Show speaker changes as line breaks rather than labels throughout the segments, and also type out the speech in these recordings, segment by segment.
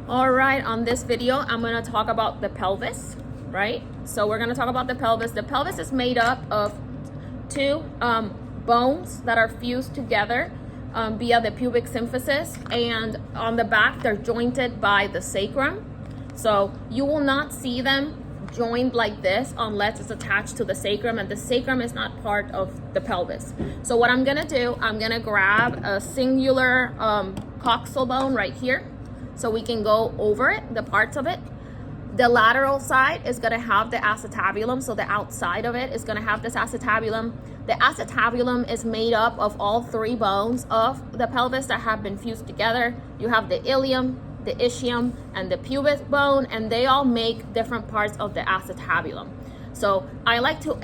All right, on this video, I'm gonna talk about the pelvis, right? So we're gonna talk about the pelvis. The pelvis is made up of two bones that are fused together via the pubic symphysis, and on the back, they're jointed by the sacrum. So you will not see them joined like this unless it's attached to the sacrum, and the sacrum is not part of the pelvis. So what I'm gonna do, I'm gonna grab a singular coxal bone right here, so we can go over it, the parts of it. The lateral side is gonna have the acetabulum, so the outside of it is gonna have this acetabulum. The acetabulum is made up of all three bones of the pelvis that have been fused together. You have the ilium, the ischium, and the pubic bone, and they all make different parts of the acetabulum. So I like to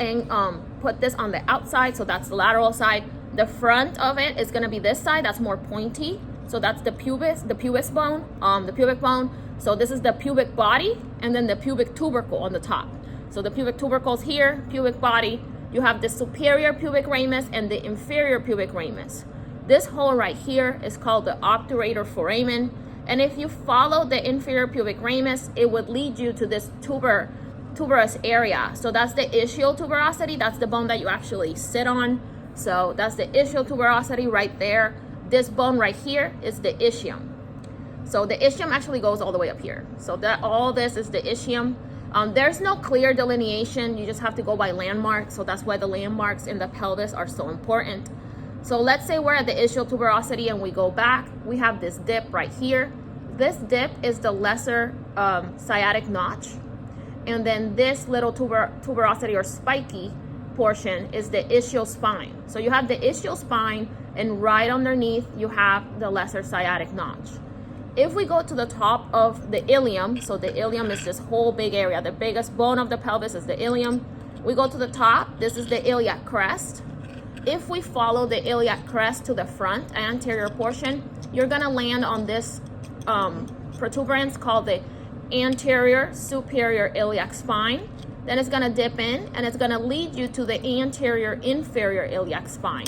put this on the outside, so that's the lateral side. The front of it is gonna be this side, that's more pointy. So that's the pubic bone. So this is the pubic body, and then the pubic tubercle on the top. So the pubic tubercle is here, pubic body. You have the superior pubic ramus and the inferior pubic ramus. This hole right here is called the obturator foramen. And if you follow the inferior pubic ramus, it would lead you to this tuberous area. So that's the ischial tuberosity. That's the bone that you actually sit on. So that's the ischial tuberosity right there. This bone right here is the ischium. So the ischium actually goes all the way up here. So that all this is the ischium. There's no clear delineation. You just have to go by landmarks. So that's why the landmarks in the pelvis are so important. So let's say we're at the ischial tuberosity and we go back. We have this dip right here. This dip is the lesser sciatic notch. And then this little tuberosity or spiky portion is the ischial spine. So you have the ischial spine, and right underneath you have the lesser sciatic notch. If we go to the top of the ilium, so the ilium is this whole big area. The biggest bone of the pelvis is the ilium. We go to the top, this is the iliac crest. If we follow the iliac crest to the front anterior portion, you're gonna land on this protuberance called the anterior superior iliac spine. Then it's gonna dip in and it's gonna lead you to the anterior inferior iliac spine.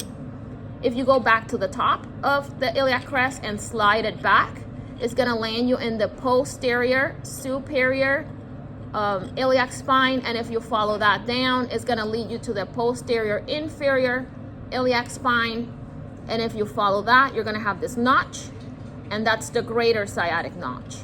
If you go back to the top of the iliac crest and slide it back, it's gonna land you in the posterior superior iliac spine. And if you follow that down, it's gonna lead you to the posterior inferior iliac spine. And if you follow that, you're gonna have this notch, and that's the greater sciatic notch.